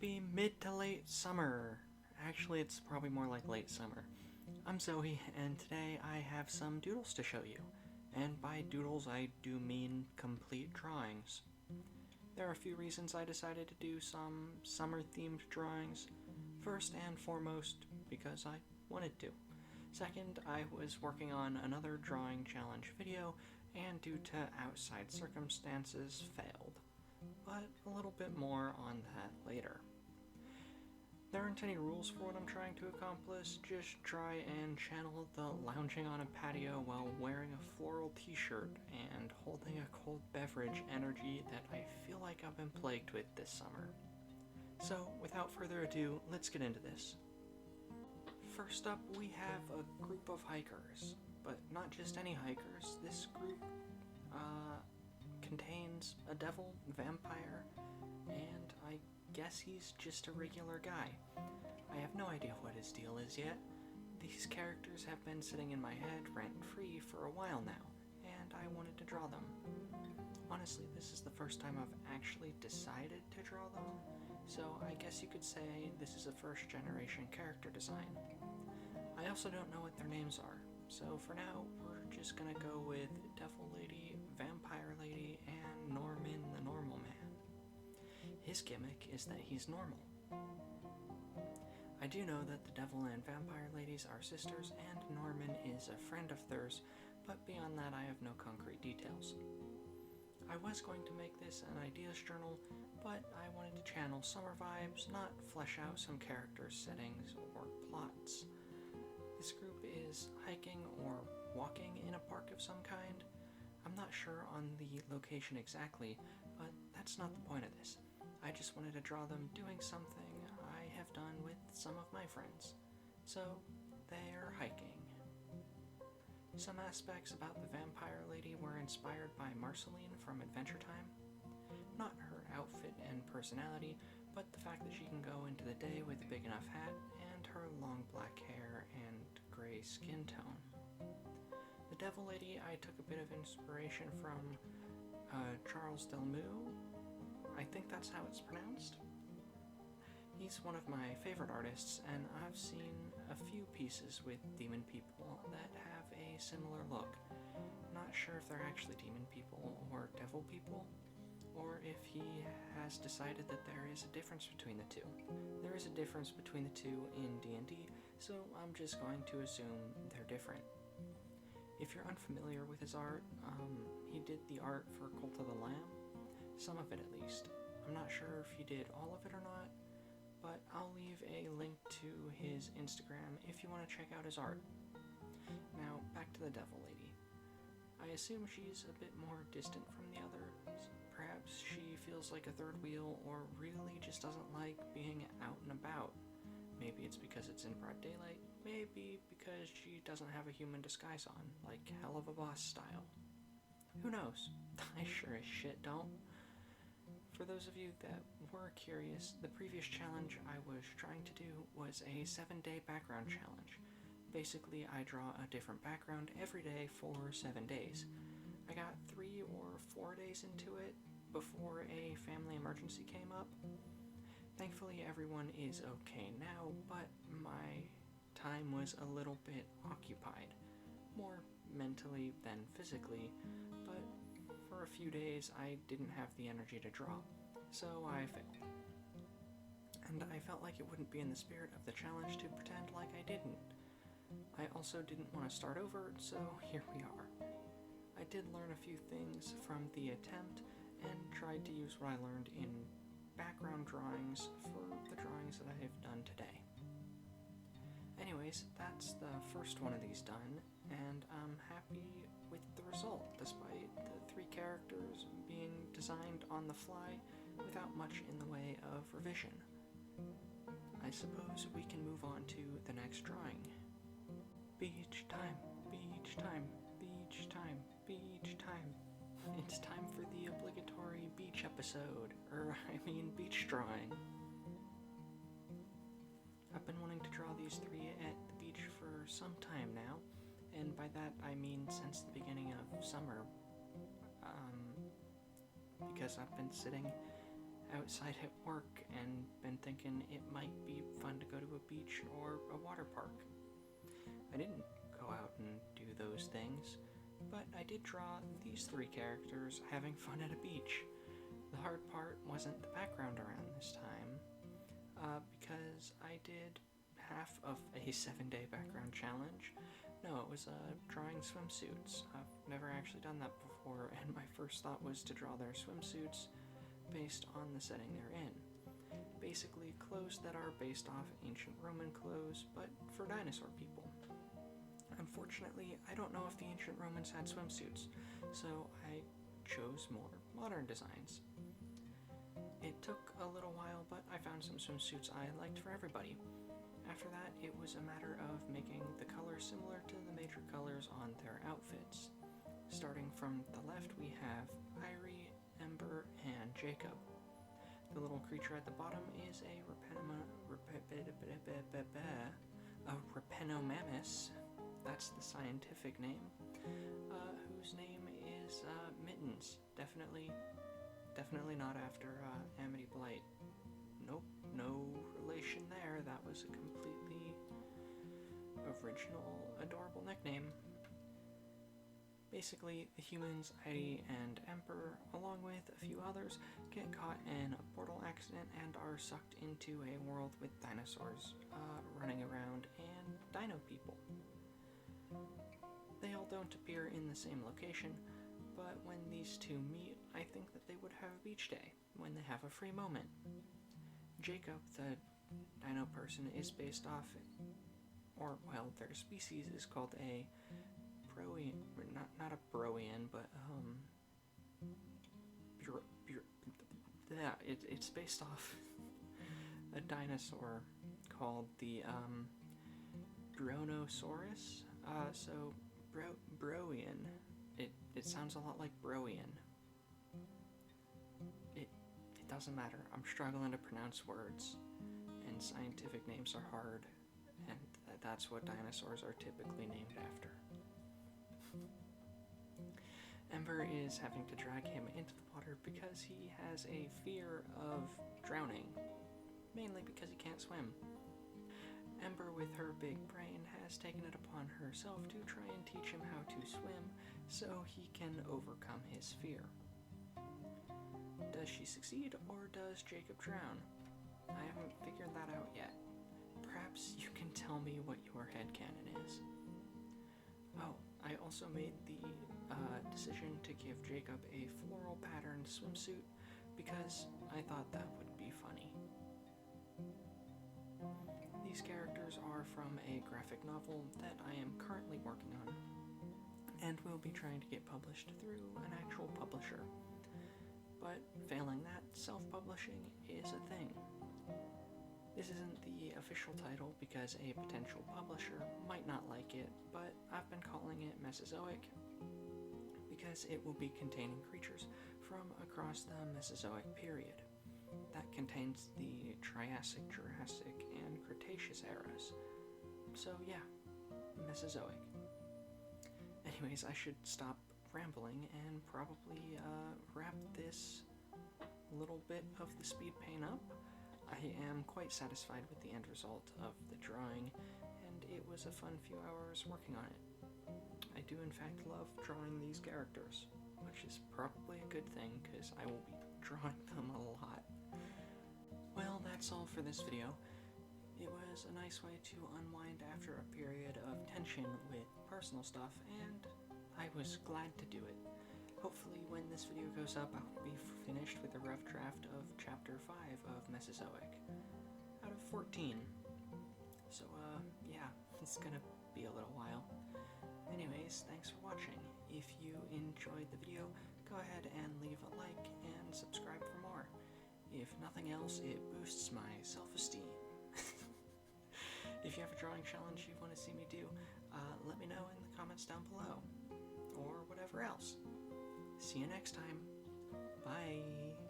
Happy mid to late summer. Actually, it's probably more like late summer. I'm Zoe, and today I have some doodles to show you. And by doodles, I do mean complete drawings. There are a few reasons I decided to do some summer-themed drawings. First and foremost, because I wanted to. Second, I was working on another drawing challenge video, and due to outside circumstances, failed. But a little bit more on that later. There aren't any rules for what I'm trying to accomplish, just try and channel the lounging on a patio while wearing a floral t-shirt and holding a cold beverage energy that I feel like I've been plagued with this summer. So, without further ado, let's get into this. First up, we have a group of hikers, but not just any hikers. This group, contains a devil, vampire, and I guess he's just a regular guy. I have no idea what his deal is yet. These characters have been sitting in my head rent-free for a while now, and I wanted to draw them. Honestly, this is the first time I've actually decided to draw them, so I guess you could say this is a first-generation character design. I also don't know what their names are, so for now, we're just gonna go with Devil Lady, Vampire Lady, and Norman the Normal Man. His gimmick is that he's normal. I do know that the Devil and Vampire Ladies are sisters, and Norman is a friend of theirs, but beyond that I have no concrete details. I was going to make this an ideas journal, but I wanted to channel summer vibes, not flesh out some characters, settings, or plots. This group is hiking or walking in a park of some kind. I'm not sure on the location exactly, but that's not the point of this. I just wanted to draw them doing something I have done with some of my friends. So, they're hiking. Some aspects about the Vampire Lady were inspired by Marceline from Adventure Time. Not her outfit and personality, but the fact that she can go into the day with a big enough hat and her long black hair and gray skin tone. The Devil Lady, I took a bit of inspiration from Charles Delmu. I think that's how it's pronounced. He's one of my favorite artists, and I've seen a few pieces with demon people that have a similar look. Not sure if they're actually demon people or devil people, or if he has decided that there is a difference between the two. There is a difference between the two in D&D, so I'm just going to assume they're different. If you're unfamiliar with his art, he did the art for Cult of the Lamb, some of it at least. I'm not sure if he did all of it or not, but I'll leave a link to his Instagram if you want to check out his art. Now, back to the Devil Lady. I assume she's a bit more distant from the others. Perhaps she feels like a third wheel, or really just doesn't like being out and about. Maybe it's because it's in broad daylight, maybe because she doesn't have a human disguise on, like Hell of a Boss style. Who knows? I sure as shit don't. For those of you that were curious, the previous challenge I was trying to do was a 7-day background challenge. Basically, I draw a different background every day for 7 days. I got 3 or 4 days into it before a family emergency came up. Thankfully, everyone is okay now, but my time was a little bit occupied. More mentally than physically, but for a few days I didn't have the energy to draw, so I failed. And I felt like it wouldn't be in the spirit of the challenge to pretend like I didn't. I also didn't want to start over, so here we are. I did learn a few things from the attempt and tried to use what I learned in background drawings for the drawings that I have done today. Anyways, that's the first one of these done, and I'm happy with the result, despite the 3 characters being designed on the fly without much in the way of revision. I suppose we can move on to the next drawing. Beach time, beach time, beach time, beach time. It's time for the obligatory beach episode, beach drawing. I've been wanting to draw these 3 at the beach for some time now, and by that I mean since the beginning of summer, because I've been sitting outside at work and been thinking thinking it might be fun to go to a beach or a water park. I didn't go out and do those things, but I did draw these 3 characters having fun at a beach. The hard part wasn't the background around this time, because I did half of a 7-day background challenge. No, it was drawing swimsuits. I've never actually done that before, and my first thought was to draw their swimsuits based on the setting they're in. Basically, clothes that are based off ancient Roman clothes, but for dinosaur people. Unfortunately, I don't know if the ancient Romans had swimsuits, so I chose more modern designs. It took a little while, but I found some swimsuits I liked for everybody. After that, it was a matter of making the colors similar to the major colors on their outfits. Starting from the left, we have Irie, Ember, and Jacob. The little creature at the bottom is a Repenomamus, that's the scientific name, whose name is Mittens. Definitely not after Amity Blight. Nope, no relation there. That was a completely original, adorable nickname. Basically, the humans, Heidi and Emperor, along with a few others, get caught in a portal accident and are sucked into a world with dinosaurs running around and dino people. They all don't appear in the same location, but when these two meet, I think that they would have a beach day when they have a free moment. Jacob, the dino person, is based off, their species is called a Broian, not a Broian, but it's based off a dinosaur called the Dronosaurus. So Broian. It sounds a lot like Broian. It doesn't matter. I'm struggling to pronounce words, and scientific names are hard, and that's what dinosaurs are typically named after. Ember is having to drag him into the water because he has a fear of drowning, mainly because he can't swim. Ember, with her big brain, has taken it upon herself to try and teach him how to swim so he can overcome his fear. Does she succeed, or does Jacob drown? I haven't figured that out yet. Perhaps you can tell me what your headcanon is. Oh, I also made the decision to give Jacob a floral patterned swimsuit because I thought that would be funny. These characters are from a graphic novel that I am currently working on, and will be trying to get published through an actual publisher. But failing that, self-publishing is a thing. This isn't the official title because a potential publisher might not like it, but I've been calling it Mesozoic because it will be containing creatures from across the Mesozoic period. That contains the Triassic, Jurassic, and Cretaceous eras. So yeah, Mesozoic. Anyways, I should stop rambling and probably wrap this little bit of the speed paint up. I am quite satisfied with the end result of the drawing, and it was a fun few hours working on it. I do in fact love drawing these characters, which is probably a good thing because I will be drawing them a lot. Well, that's all for this video. It was a nice way to unwind after a period of tension with personal stuff, and I was glad to do it. Hopefully when this video goes up, I'll be finished with a rough draft of Chapter 5 of Mesozoic, out of 14. So, yeah, it's gonna be a little while. Anyways, thanks for watching. If you enjoyed the video, go ahead and leave a like and subscribe for more. If nothing else, it boosts my self-esteem. If you have a drawing challenge you want to see me do, let me know in the comments down below, or whatever else. See you next time. Bye.